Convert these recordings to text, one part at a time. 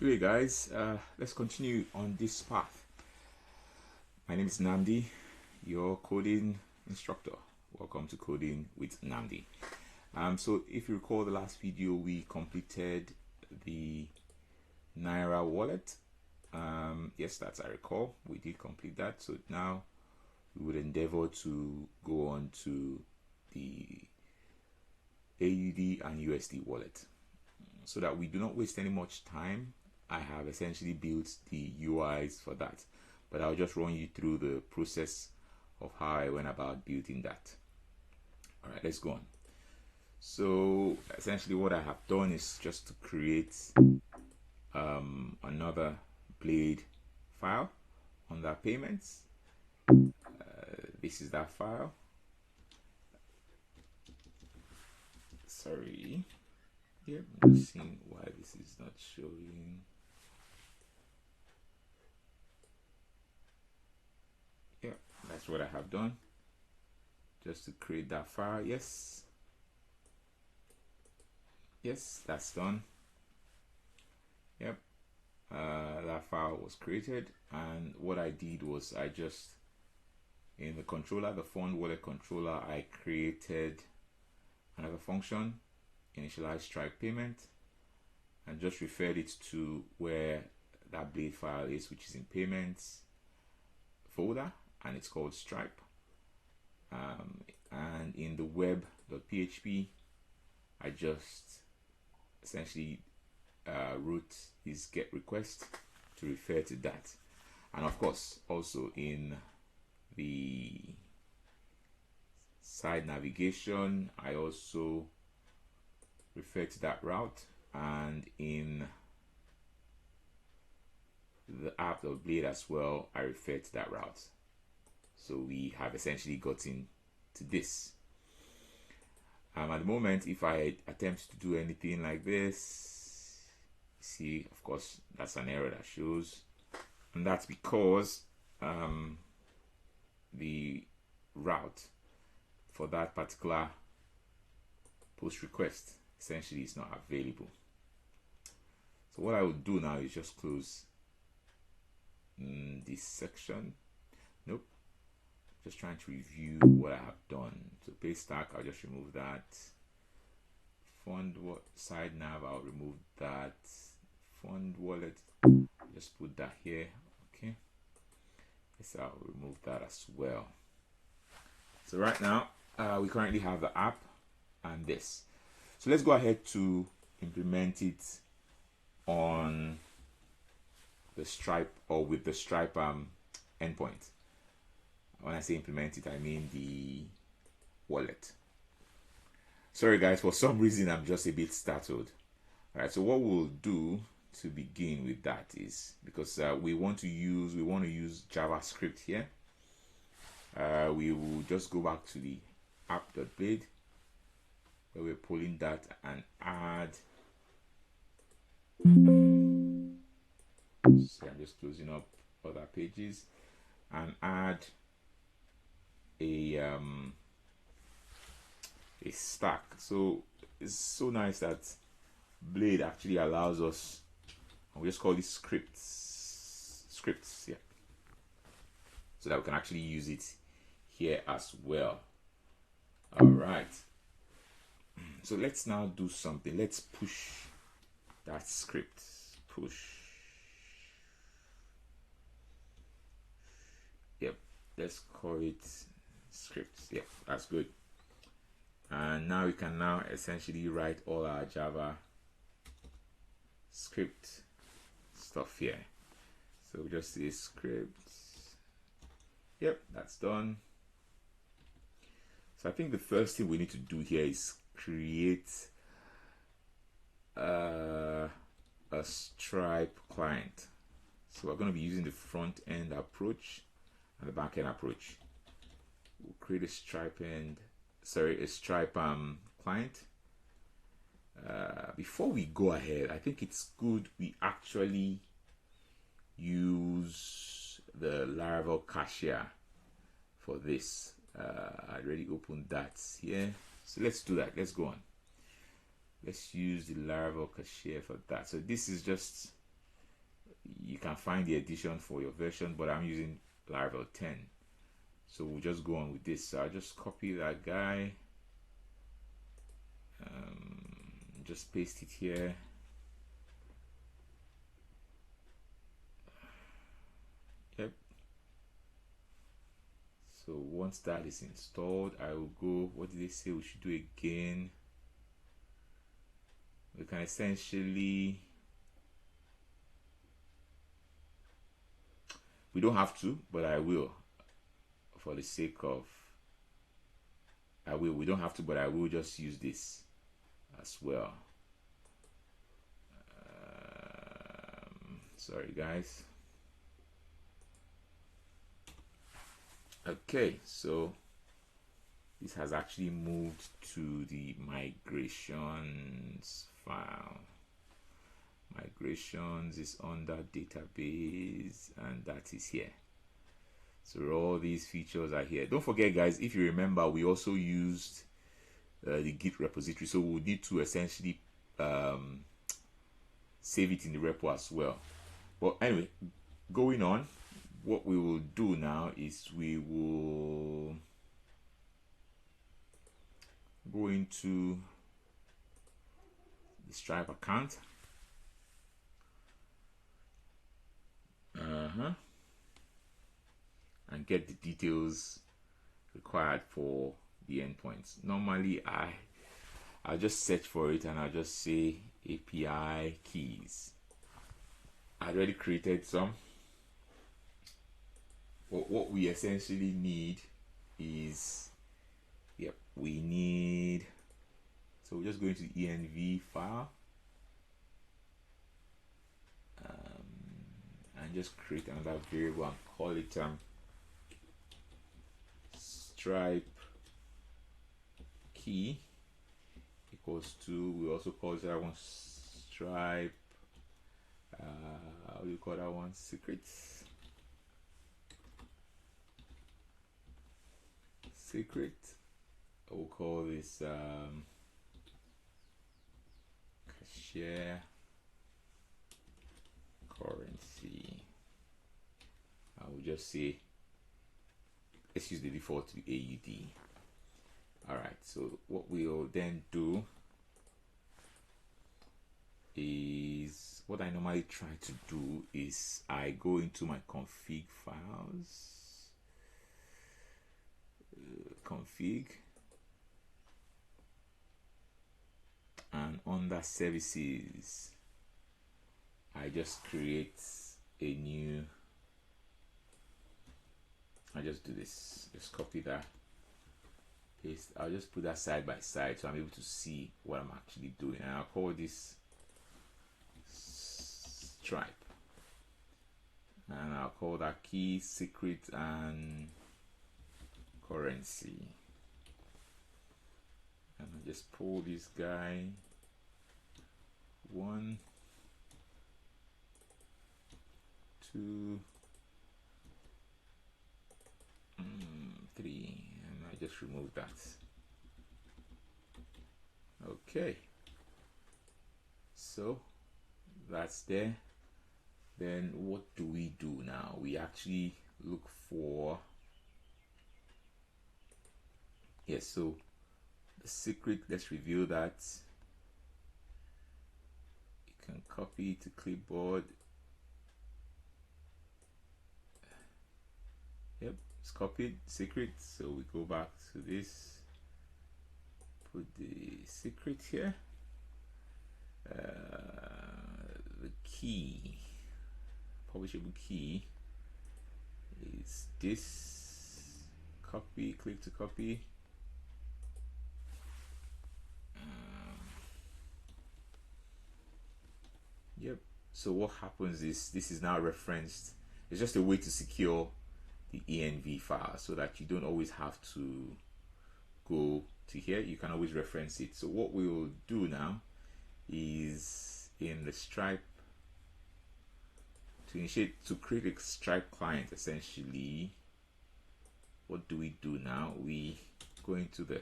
Hey guys, let's continue on this path. My name is Namdi, your coding instructor. Welcome to Coding with Namdi. So if you recall the last video, we completed the Naira wallet. Yes, that's I recall. We did complete that. So now we would endeavor to go on to the AUD and USD wallet. So that we do not waste any much time, I have essentially built the UIs for that, but I'll just run you through the process of how I went about building that. All right, let's go on. So essentially what I have done is just to create another blade file under payments. This is that file. Sorry. Yep, I'm just seeing why this is not showing. Yeah, that's what I have done. Just to create that file. Yes, that's done. Yep, that file was created, and what I did was I just, in the controller, the fund wallet controller, I created another function, initialize strike payment, and just referred it to where that blade file is, which is in payments folder, and it's called Stripe. And in the web.php, I just essentially wrote this get request to refer to that. And of course, also in the side navigation, I also refer to that route, and in the app.blade as well, I refer to that route. So we have essentially gotten to this. At the moment, if I attempt to do anything like this, see, of course, that's an error that shows, and that's because the route for that particular post request essentially is not available. So what I will do now is just close this section. Nope, just trying to review what I have done. So page stack, I'll just remove that. Fund side nav, I'll remove that. Fund wallet, just put that here. Okay, yes, I'll remove that as well. So right now we currently have the app and this. So let's go ahead to implement it on the Stripe, or with the Stripe endpoint. When I say implement it, I mean the wallet. Sorry guys, for some reason I'm just a bit startled. All right, so what we'll do to begin with that is, because we want to use JavaScript here, we will just go back to the app.blade where we're pulling that and add. So I'm just closing up other pages and add a stack. So it's so nice that Blade actually allows us, and we just call this scripts, yeah, so that we can actually use it here as well. All right, so let's now do something. Let's push that script. Yep, let's call it scripts. Yep, that's good. And now we can now essentially write all our Java script stuff here. So we just say scripts. Yep, that's done. So I think the first thing we need to do here is create a Stripe client. So we're going to be using the front end approach and the back end approach. We'll create a Stripe client. Before we go ahead, I think it's good we actually use the Laravel cashier for this. I already opened that here, so let's do that. Let's go on. Let's use the Laravel cashier for that. So this is just you can find the edition for your version, but I'm using Laravel 10. So we'll just go on with this. So I'll just copy that guy, just paste it here. Yep. So once that is installed, I will go, what did they say we should do again? We can essentially, we don't have to, but I will, for the sake of, we don't have to, but I will just use this as well. Sorry guys. Okay, so this has actually moved to the migrations file. Migrations is under database, and that is here. So all these features are here. Don't forget guys, if you remember, we also used the Git repository, so we'll need to essentially save it in the repo as well. But anyway, going on, what we will do now is we will go into the Stripe account. And get the details required for the endpoints. Normally I'll just search for it and I'll just say API keys. I already created some. But what we essentially need is, yep, we need, so we're just going to the env file and just create another variable and call it stripe key equals to, we also call that one stripe, how do you call that one, secrets, secret. We'll call this share currency. I will just say, let's use the default to AUD. Alright, so what we'll then do is, what I normally try to do is I go into my config files, config, and under services I just create a new, I just do this, just copy that, paste, I'll just put that side by side so I'm able to see what I'm actually doing, and I'll call this stripe, and I'll call that key, secret, and currency, and I just pull this guy, 1, 2, 3, and I just remove that. Okay, so that's there. Then what do we do now? We actually look for, yes, so the secret, let's review that. You can copy to clipboard. Yep, it's copied, secret. So we go back to this, put the secret here, the key, publishable key is this, copy, click to copy, yep. So what happens is this is now referenced. It's just a way to secure the env file so that you don't always have to go to here, you can always reference it. So what we will do now is in the Stripe, to create a Stripe client, essentially what do we do now? We go into the,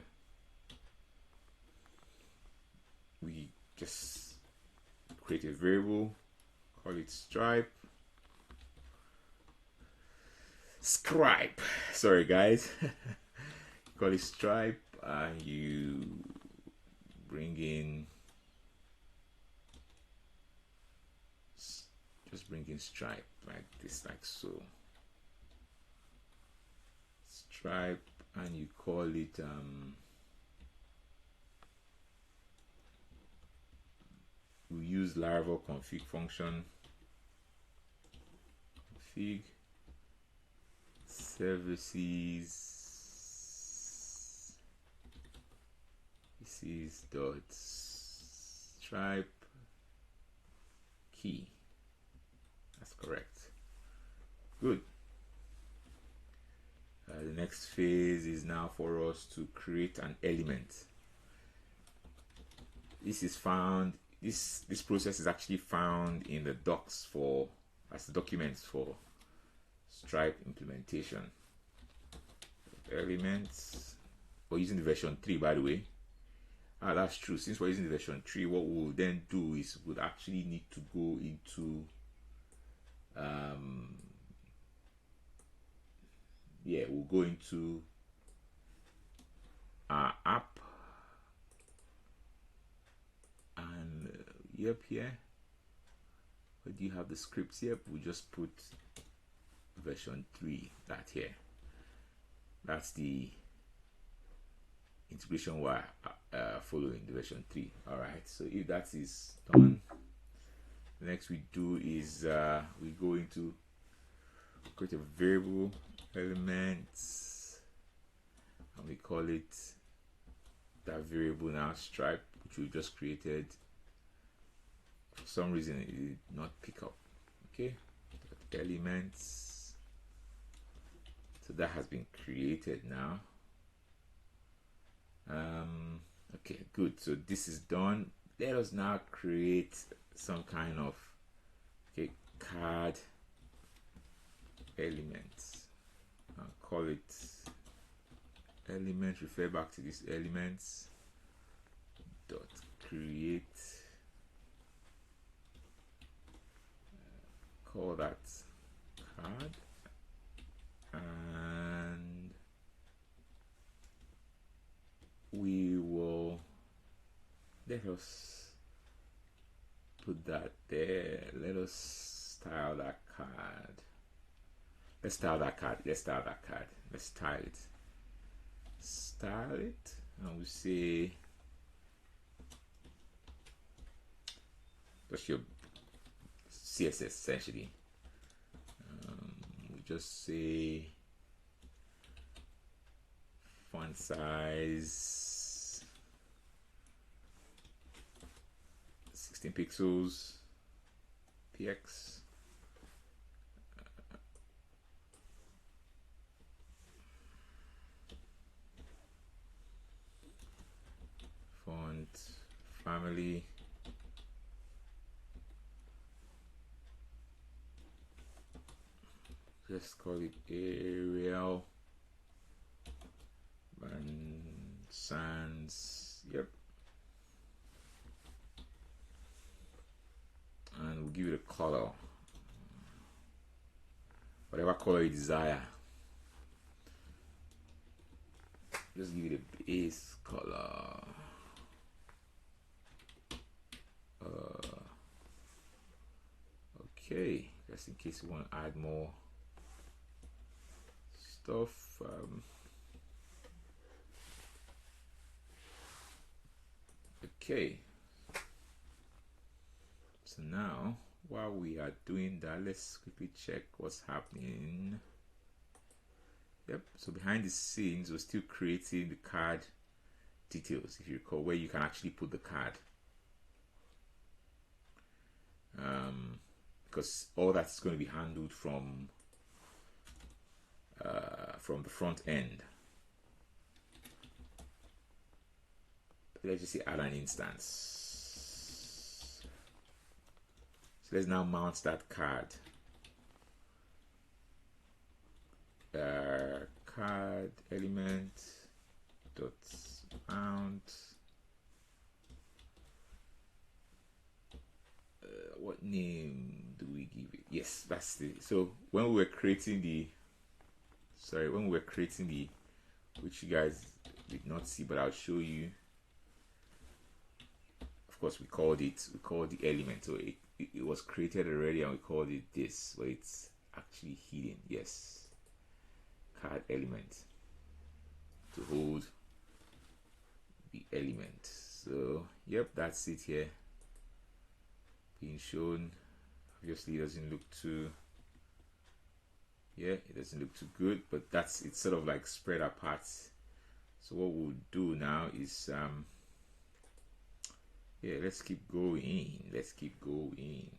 we just create a variable, call it Stripe, Scribe. Sorry, guys. Call it stripe, and you bring in, just bring in stripe like this, like so. Stripe, and you call it we use Laravel config function. Config services. This is dot stripe key. That's correct. Good. The next phase is now for us to create an element. This is found. This process is actually found in the docs for as documents for Stripe implementation. Elements. We're using the version 3, by the way. That's true. Since we're using the version 3, what we'll then do is we'll actually need to go into we'll go into our app, and here where do you have the scripts? Yep, we just put version 3, that here. That's the integration we're following, the version 3. All right, so if that is done, the next we do is we go into create a variable element, and we call it that variable now stripe, which we just created. For some reason it did not pick up. Okay, elements, so that has been created now. Okay, good. So this is done. Let us now create some kind of card elements. I'll call it element. Refer back to these elements. Dot create. Call that card, and we will let us put that there. Let us style that card. Let's style that card. Let's style that card. Let's style it. Style it, and we say that's your CSS essentially. We just say font size 16 pixels, px. Font family, just call it Arial and sans. Yep. And we'll give it a color, whatever color you desire. Just give it a base color. Okay, just in case you want to add more stuff. Okay, so now while we are doing that, let's quickly check what's happening. Yep, so behind the scenes we're still creating the card details, if you recall, where you can actually put the card, because all that's going to be handled from the front end. Let's just say add an instance. So let's now mount that card. Card element dot mount. What name do we give it? Yes, that's the. So when we were creating the sorry, when we were creating the, which you guys did not see, but I'll show you. Of course, we called the element, so it was created already, and we called it this, but it's actually hidden. Yes, card element to hold the element. So yep, that's it here being shown. Obviously it doesn't look too, yeah, it doesn't look too good, but it's sort of like spread apart. So what we'll do now is yeah, let's keep going.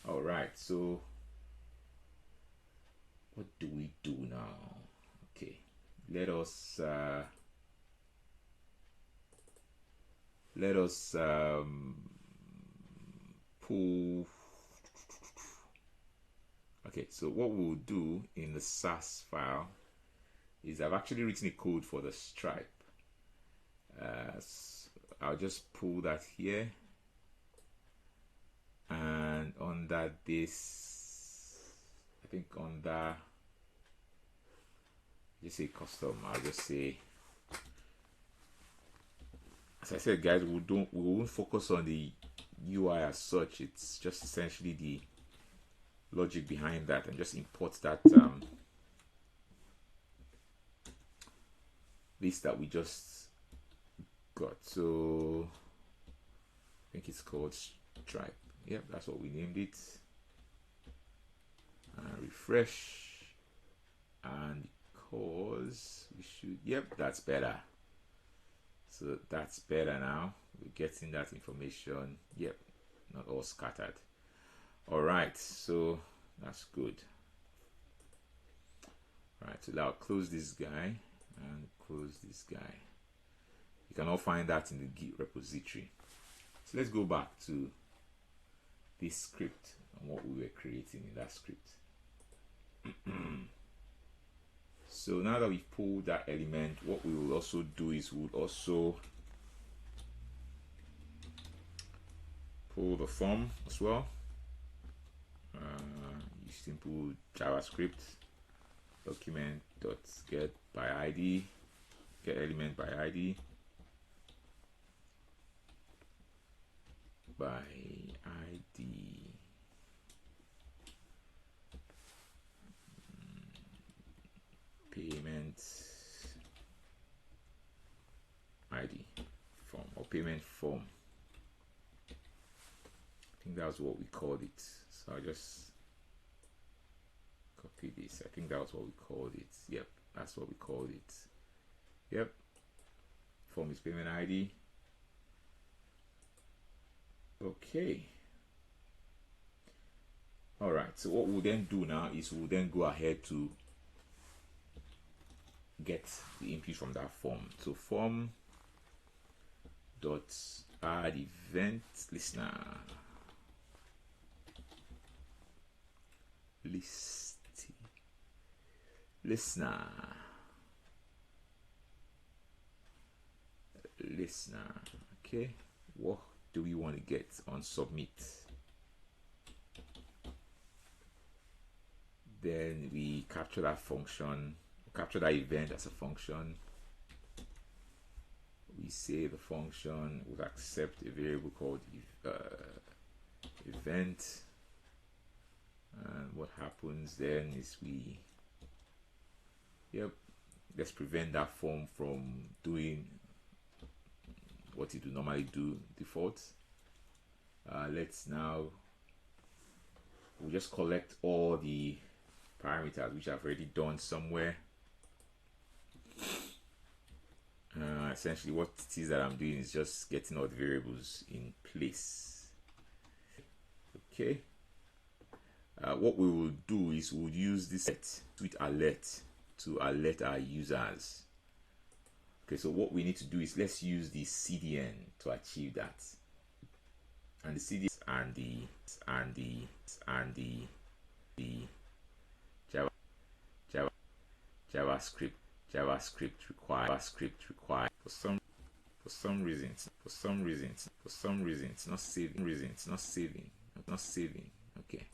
All right, so what do we do now? Okay, let us pull. Okay, so what we'll do in the SAS file is I've actually written a code for the stripe. I'll just pull that here, and under this, I think under, just say custom, I'll just say, as I said, guys, we won't focus on the UI as such. It's just essentially the logic behind that, and just import that this that we just got. So I think it's called stripe. Yep, that's what we named it. Refresh, and because we should, yep, that's better. So that's better now. We're getting that information. Yep, not all scattered. All right, so that's good. All right, so now close this guy and close this guy. You can all find that in the Git repository. So let's go back to this script and what we were creating in that script. So now that we've pulled that element, what we will also do is we'll also pull the form as well. Use simple JavaScript document.get by ID, get element by ID, payment ID form, or payment form. I think that was what we called it. So I just copy this. I think that was what we called it. Yep, that's what we called it. Yep, form is payment ID. Okay. All right, so what we'll then do now is we'll then go ahead to get the input from that form. So form dot add event listener, listener. Okay, what do we want to get on submit? Then we capture that function, capture that event as a function. We say the function will accept a variable called event, and what happens then is we, yep, let's prevent that form from doing what it would normally do default. Let's now, we'll just collect all the parameters which I've already done somewhere. Essentially what it is that I'm doing is just getting all the variables in place. Okay, what we will do is we'll use this tweet alert to alert our users. Okay, so what we need to do is let's use the CDN to achieve that, and the CDN and the JavaScript required for some reason it's not saving. Okay.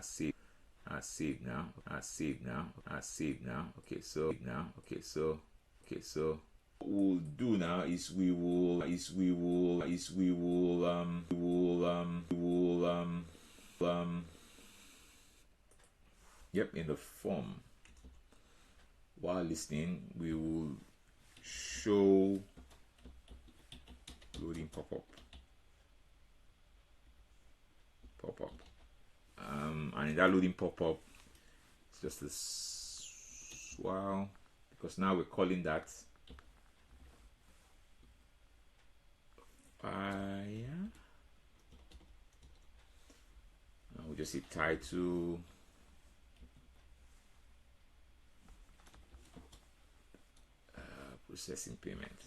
save. Save now. Save now. Save now. Okay, so now. Okay, so what we'll do now is we will yep, in the form while listening we will show loading pop-up and in that loading pop-up it's just this wow, because now we're calling that fire. We'll just say title processing payment.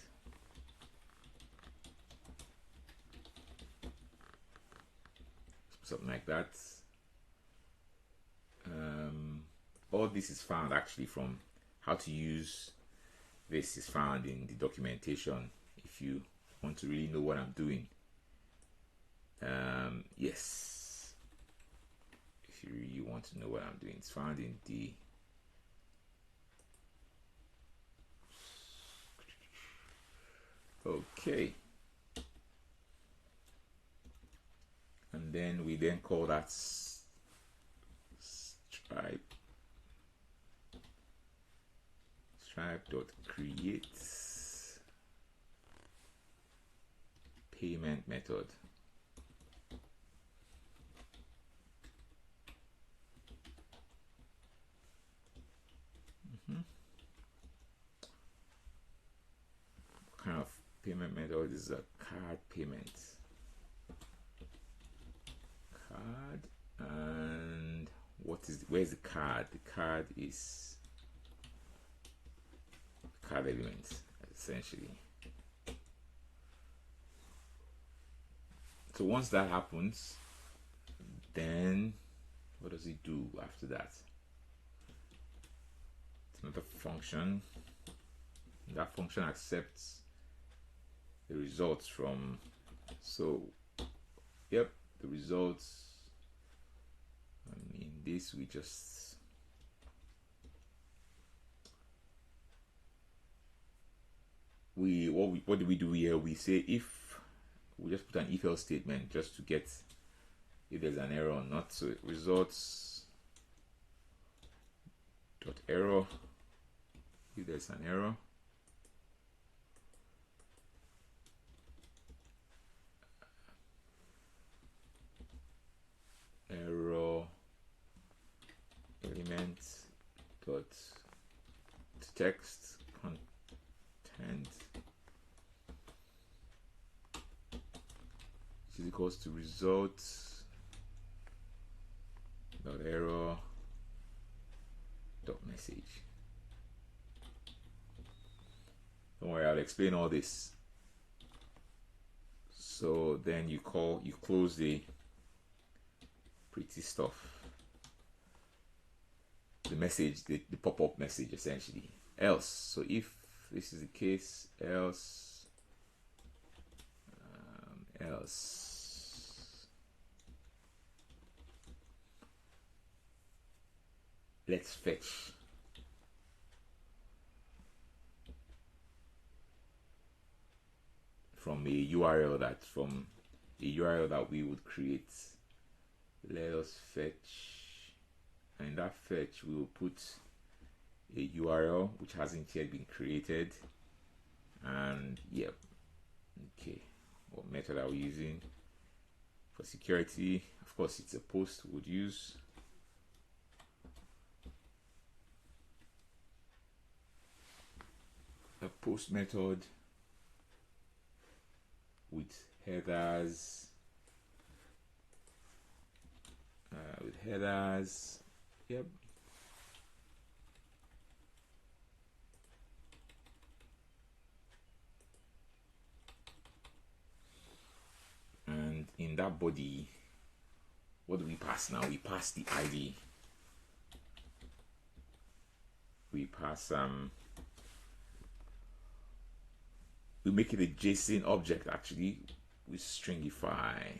Something like that. All this is found actually from how to use this is found in the documentation if you want to really know what I'm doing. Yes, if you really want to know what I'm doing, it's found in the okay, and then we then call that stripe.create payment method. What kind of payment method is a card payment? Card, and where's the card? The card is card element essentially. So once that happens, then what does it do after that? It's another function. That function accepts the results from, so yep, the results. In this we just what do we do here? We say if we just put an if else statement just to get if there's an error or not. So results dot error if there's an error. Error element dot text content which is equals to results dot error dot message. Don't worry, I'll explain all this. So then you close the pretty stuff, the message, the pop-up message essentially. Else, so if this is the case, else let's fetch from a URL that we would create. Let us fetch, and in that fetch we will put a URL which hasn't yet been created, and yep, okay, what method are we using for security? Of course it's a post we would use. A post method with headers, yep. And in that body, what do we pass now? We pass the ID. We pass we make it a JSON object actually with stringify.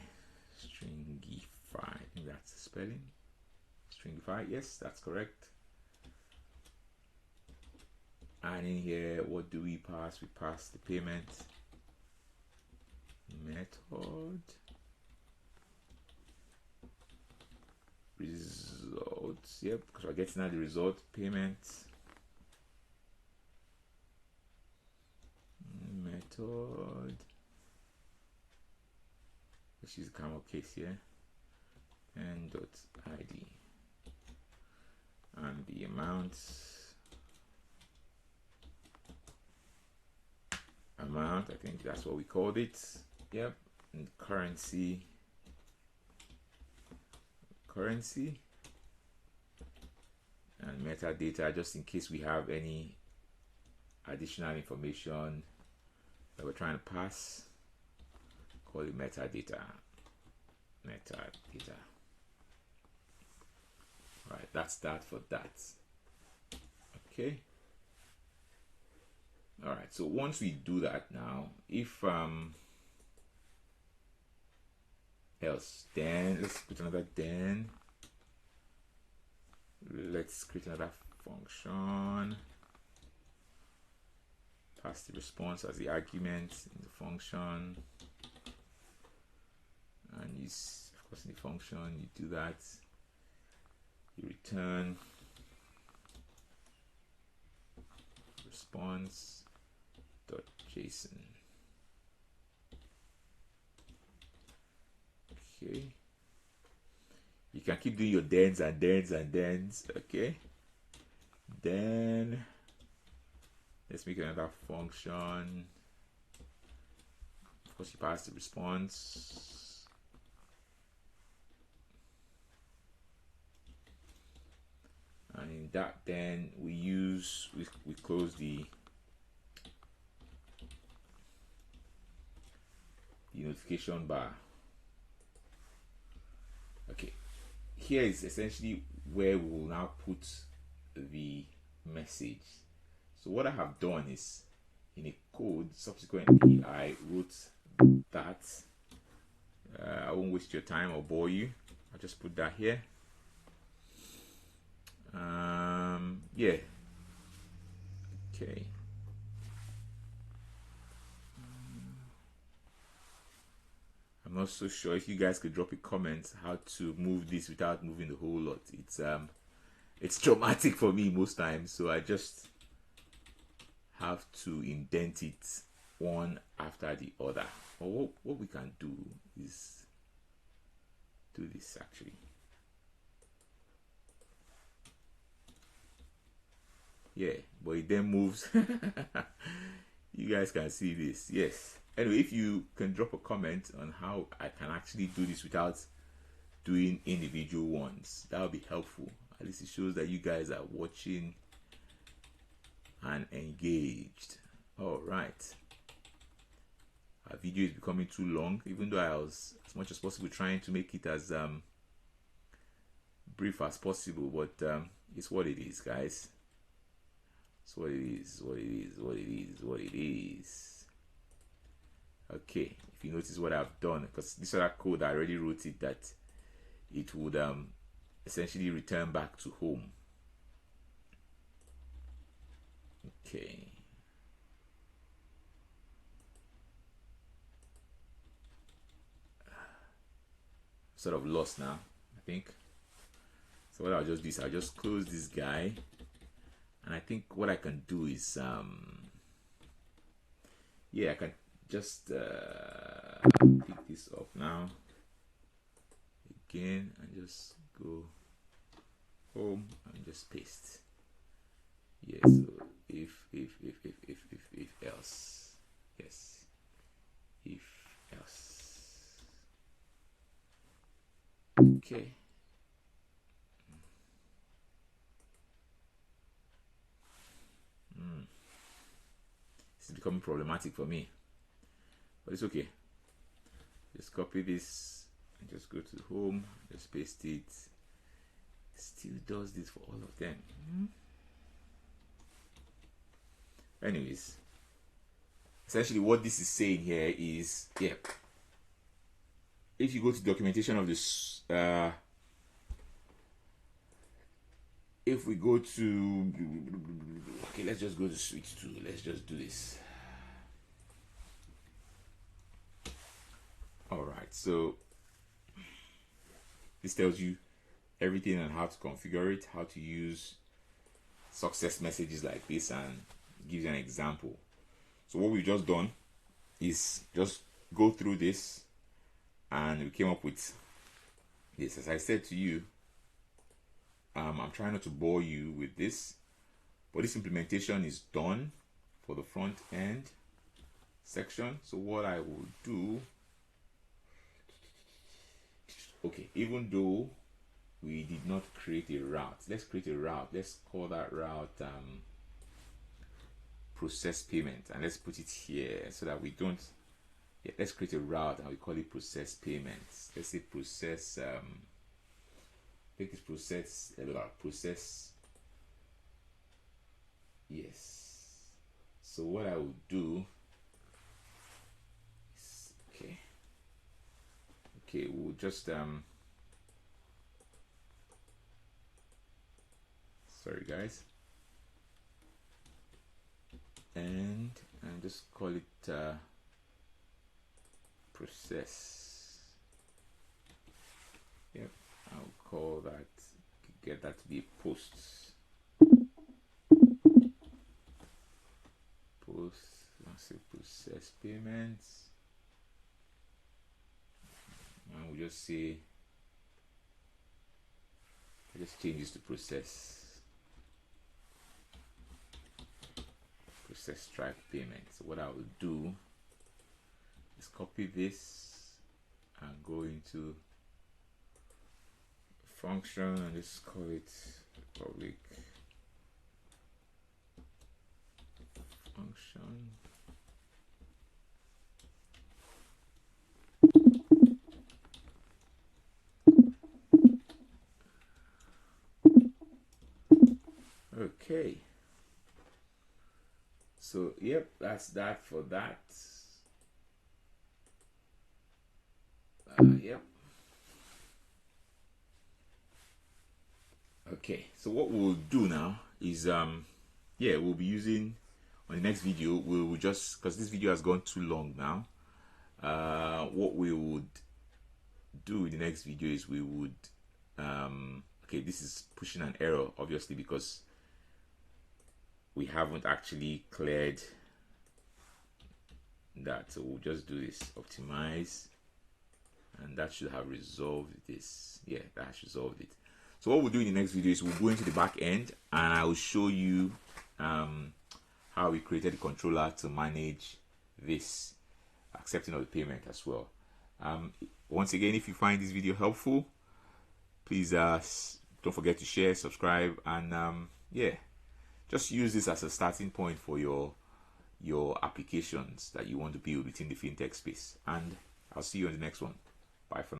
I think that's the spelling. stringify. Yes, that's correct. And in here, what do we pass? We pass the payment method results. Yep, because we're getting at the result payment method. Let's use the camel case here. And dot ID and the amount, I think that's what we called it. Yep. And currency and metadata, just in case we have any additional information that we're trying to pass. Call it metadata. Right, that's that for that. Okay. All right, so once we do that now, if else, then let's put another then. Let's create another function. Pass the response as the argument in the function. And you, of course, in the function, you do that. You return response.json. Okay. You can keep doing your thens and thens and thens. Okay. Then let's make another function. Of course, you pass the response. And in that, then we close the notification bar. Okay, here is essentially where we will now put the message. So what I have done is, in a code, subsequently I wrote that. I won't waste your time or bore you. I'll just put that here. Yeah. Okay. I'm not so sure if you guys could drop a comment how to move this without moving the whole lot. It's traumatic for me most times, so I just have to indent it one after the other. Or what we can do is do this actually. Yeah, but it then moves. You guys can see this. Yes. Anyway, if you can drop a comment on how I can actually do this without doing individual ones, that would be helpful. At least it shows that you guys are watching and engaged. All right. Our video is becoming too long, even though I was, as much as possible, trying to make it as brief as possible, but it's what it is, guys. It's what it is. Okay, if you notice what I've done, because this other code I already wrote it that it would essentially return back to home. Okay. Sort of lost now, I think. So what I'll just do is I'll just close this guy. And I think what I can do is, yeah, I can just pick this up now again and just go home and just paste. Yeah, so if else, yes, if else, okay. This is becoming problematic for me, but it's okay. Just copy this and just go to home, just paste it. Still does this for all of them. Anyways, essentially what this is saying here is, yeah, if you go to documentation of this if we go to, okay, let's just go to switch to, let's just do this. All right, so this tells you everything on how to configure it, how to use success messages like this, and gives you an example. So what we've just done is just go through this, and we came up with this. As I said to you, I'm trying not to bore you with this, but this implementation is done for the front end section. So what I will do, okay, even though we did not create a route, let's create a route. Let's call that route process payment, and let's put it here so that we don't, yeah, let's create a route and we call it process payments. Let's say process, I think it's process, yes. So what I will do is, okay, we'll just sorry guys, and just call it process. Yep, I'll call that, get that to be posts. I'll say process payments, and we'll just say, I just change this to process stripe payment. So what I will do is copy this and go into function and just call it public function. Okay, so yep, that's that for that. Yep. Okay, so what we'll do now is yeah, we'll be using, on the next video we will just, because this video has gone too long now, what we would do in the next video is we would okay, this is pushing an error obviously because we haven't actually cleared that. So we'll just do this, optimize, and that should have resolved this. Yeah, that has resolved it. So what we'll do in the next video is we'll go into the back end and I will show you how we created the controller to manage this accepting of the payment as well. Once again, if you find this video helpful, please don't forget to share, subscribe, and yeah, just use this as a starting point for your applications that you want to build within the fintech space. And I'll see you on the next one. Bye for now.